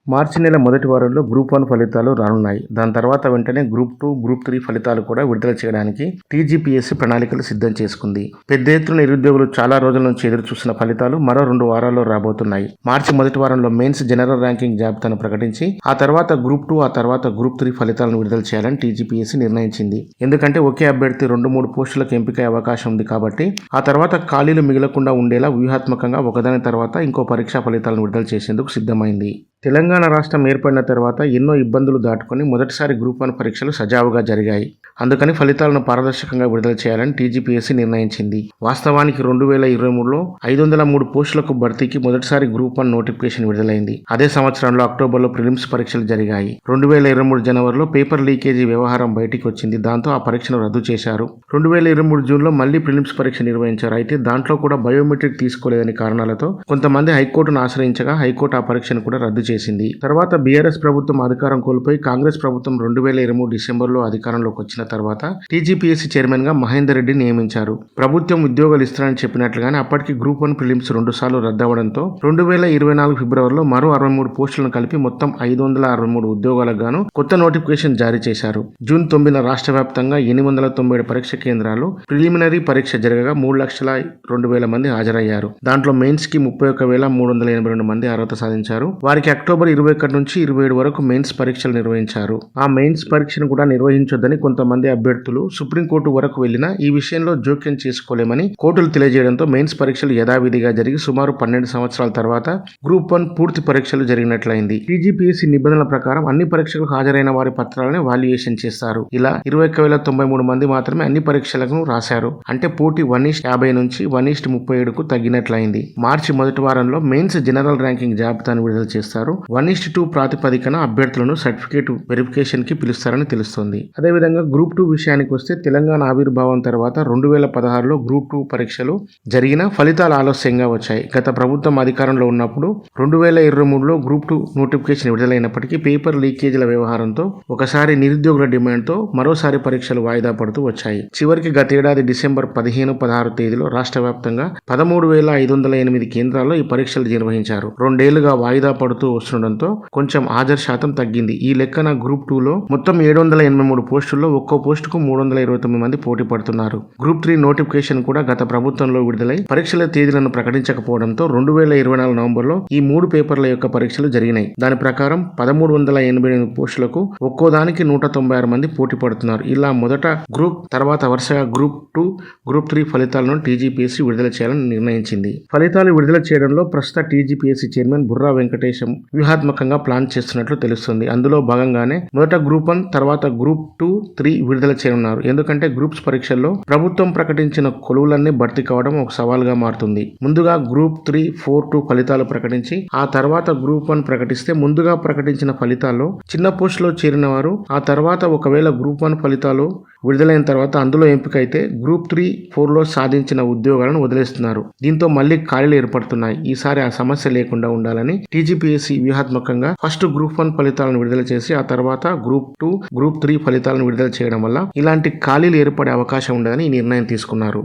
మార్చి నెల మొదటి వారంలో గ్రూప్ 1 ఫలితాలు రానున్నాయి. దాని తర్వాత వెంటనే గ్రూప్ 2, గ్రూప్ 3 ఫలితాలు కూడా విడుదల చేయడానికి టీజీపీఎస్సీ ప్రణాళికలు సిద్ధం చేసుకుంది. పెద్ద ఎత్తున నిరుద్యోగులు చాలా రోజుల నుంచి ఎదురు చూసిన ఫలితాలు మరో 2 వారాల్లో రాబోతున్నాయి. మార్చి మొదటి వారంలో మెయిన్స్ జనరల్ ర్యాంకింగ్ జాబితాను ప్రకటించి ఆ తర్వాత గ్రూప్ 2, ఆ తర్వాత గ్రూప్ 3 ఫలితాలను విడుదల చేయాలని టీజీపీఎస్సీ నిర్ణయించింది. ఎందుకంటే ఒకే అభ్యర్థి 2-3 పోస్టులకు ఎంపికయ్యే అవకాశం ఉంది కాబట్టి ఆ తర్వాత ఖాళీలు మిగలకుండా ఉండేలా వ్యూహాత్మకంగా ఒకదాని తర్వాత ఇంకో పరీక్షా ఫలితాలను విడుదల చేసేందుకు సిద్ధమైంది. తెలంగాణ రాష్ట్రం ఏర్పడిన తర్వాత ఎన్నో ఇబ్బందులు దాటుకొని మొదటిసారి గ్రూప్ 1 పరీక్షలు సజావుగా జరిగాయి. అందుకని ఫలితాలను పారదర్శకంగా విడుదల చేయాలని టీజీపీఎస్సీ నిర్ణయించింది. వాస్తవానికి 2023లో 503 పోస్టులకు భర్తీకి మొదటిసారి గ్రూప్ 1 నోటిఫికేషన్ విడుదలైంది. అదే సంవత్సరంలో అక్టోబర్లో ప్రిలిమ్స్ పరీక్షలు జరిగాయి. 2023 జనవరిలో పేపర్ లీకేజీ వ్యవహారం బయటికి వచ్చింది. దాంతో ఆ పరీక్షను రద్దు చేశారు. 2023 జూన్లో మళ్లీ ప్రిలిమ్స్ పరీక్ష నిర్వహించారు. అయితే దాంట్లో కూడా బయోమెట్రిక్ తీసుకోలేదని కారణాలతో కొంతమంది హైకోర్టును ఆశ్రయించగా హైకోర్టు ఆ పరీక్షను కూడా రద్దు చేసింది. తర్వాత బీఆర్ఎస్ ప్రభుత్వం అధికారం కోల్పోయి కాంగ్రెస్ ప్రభుత్వం 2023 డిసెంబర్లో అధికారంలోకి వచ్చిన తర్వాత టీజీపీఎస్సీ చైర్మన్ గా మహేందర్ రెడ్డి నియమించారు. ప్రభుత్వం ఉద్యోగాలు ఇస్తారని చెప్పినట్లుగానే అప్పటికి గ్రూప్ 1 ప్రిలిమ్స్ 2 సార్లు రద్దవడంతో 2024 ఫిబ్రవరిలో మరో 63 పోస్టులను కలిపి మొత్తం 563 ఉద్యోగాలకు గాను కొత్త నోటిఫికేషన్ జారీ చేశారు. జూన్ 9న రాష్ట్ర వ్యాప్తంగా 897 పరీక్ష కేంద్రాలు ప్రిలిమినరీ పరీక్ష జరగగా 3,02,000 మంది హాజరయ్యారు. దాంట్లో మెయిన్స్ కి 31,382 మంది అర్హత సాధించారు. వారికి అక్టోబర్ 21 నుంచి 27 వరకు మెయిన్స్ పరీక్షలు నిర్వహించారు. ఆ మెయిన్స్ పరీక్షను కూడా నిర్వహించొద్దని కొంతమంది అభ్యర్థులు సుప్రీంకోర్టు వరకు వెళ్లినా ఈ విషయంలో జోక్యం చేసుకోలేమని కోర్టులు తెలియజేయడంతో మెయిన్స్ పరీక్షలు యథావిధిగా జరిగి సుమారు 12 సంవత్సరాల తర్వాత గ్రూప్ 1 పూర్తి పరీక్షలు జరిగినట్లయింది. టీజీపీఎస్సీ నిబంధనల ప్రకారం అన్ని పరీక్షలకు హాజరైన వారి పత్రాలను వాల్యుయేషన్ చేస్తారు. ఇలా 21,093 మంది మాత్రమే అన్ని పరీక్షలకు రాశారు. అంటే పోటీ 1:50 నుంచి 1:37కు తగ్గినట్లయింది. మార్చి మొదటి వారంలో మెయిన్స్ జనరల్ ర్యాంకింగ్ జాబితాను విడుదల చేస్తారు. 1:2 ప్రాతిపదికన అభ్యర్థులను సర్టిఫికేట్ వెరిఫికేషన్ కి పిలుస్తారని తెలుస్తోంది. అదేవిధంగా గ్రూప్ 2 విషయానికి వస్తే తెలంగాణ ఆవిర్భావం తర్వాత 2016లో గ్రూప్ 2 పరీక్షలు జరిగిన ఫలితాలు ఆలస్యంగా వచ్చాయి. గత ప్రభుత్వం అధికారంలో ఉన్నప్పుడు 2023లో గ్రూప్ 2 నోటిఫికేషన్ విడుదలైనప్పటికీ పేపర్ లీకేజీల వ్యవహారంతో ఒకసారి నిరుద్యోగుల డిమాండ్తో మరోసారి పరీక్షలు వాయిదా పడుతూ వచ్చాయి. చివరికి గతేడాది డిసెంబర్ 15-16 తేదీలో రాష్ట్ర వ్యాప్తంగా 13,508 కేంద్రాల్లో ఈ పరీక్షలు నిర్వహించారు. 2 ఏళ్లుగా వాయిదా పడుతూ వస్తుండడంతో కొంచెం హాజరు శాతం తగ్గింది. ఈ లెక్కన గ్రూప్ 2లో మొత్తం 783 పోస్టుల్లో ఒక్కో పోస్టుకు 329 మంది పోటీ పడుతున్నారు. గ్రూప్ 3 నోటిఫికేషన్ కూడా గత ప్రభుత్వంలో విడుదలై పరీక్షల తేదీలను ప్రకటించకపోవడంతో 2024 నవంబర్లో ఈ 3 పేపర్ల యొక్క పరీక్షలు జరిగినాయి. దాని ప్రకారం 1388 పోస్టులకు ఒక్కోదానికి 196 మంది పోటీ పడుతున్నారు. ఇలా మొదట గ్రూప్, తర్వాత వరుసగా గ్రూప్ 2, గ్రూప్ 3 ఫలితాలను టీజీపీఎస్సీ విడుదల చేయాలని నిర్ణయించింది. ఫలితాలు విడుదల చేయడంలో ప్రస్తుత టీజీపీఎస్సీ చైర్మన్ బుర్రా వెంకటేశం వ్యూహాత్మకంగా ప్లాన్ చేస్తున్నట్లు తెలుస్తుంది. అందులో భాగంగానే మొదట గ్రూప్ 1, తర్వాత గ్రూప్ 2, 3 విడుదల చేయనున్నారు. ఎందుకంటే గ్రూప్స్ పరీక్షల్లో ప్రభుత్వం ప్రకటించిన కొలువులన్నీ భర్తీ కావడం ఒక సవాల్గా మారుతుంది. ముందుగా గ్రూప్ 3, 4, 2 ఫలితాలు ప్రకటించి ఆ తర్వాత గ్రూప్ 1 ప్రకటిస్తే ముందుగా ప్రకటించిన ఫలితాల్లో చిన్న పోస్టులో చేరిన వారు ఆ తర్వాత ఒకవేళ గ్రూప్ 1 ఫలితాలు విడుదలైన తర్వాత అందులో ఎంపికైతే గ్రూప్ 3, 4లో సాధించిన ఉద్యోగాలను వదిలేస్తున్నారు. దీంతో మళ్లీ ఖాళీలు ఏర్పడుతున్నాయి. ఈసారి ఆ సమస్య లేకుండా ఉండాలని టీజీపీఎస్సీ వ్యూహాత్మకంగా ఫస్ట్ గ్రూప్ 1 ఫలితాలను విడుదల చేసి ఆ తర్వాత గ్రూప్ 2, గ్రూప్ 3 ఫలితాలను విడుదల చేయడం వల్ల ఇలాంటి ఖాళీలు ఏర్పడే అవకాశం ఉండదని ఈ నిర్ణయం తీసుకున్నారు.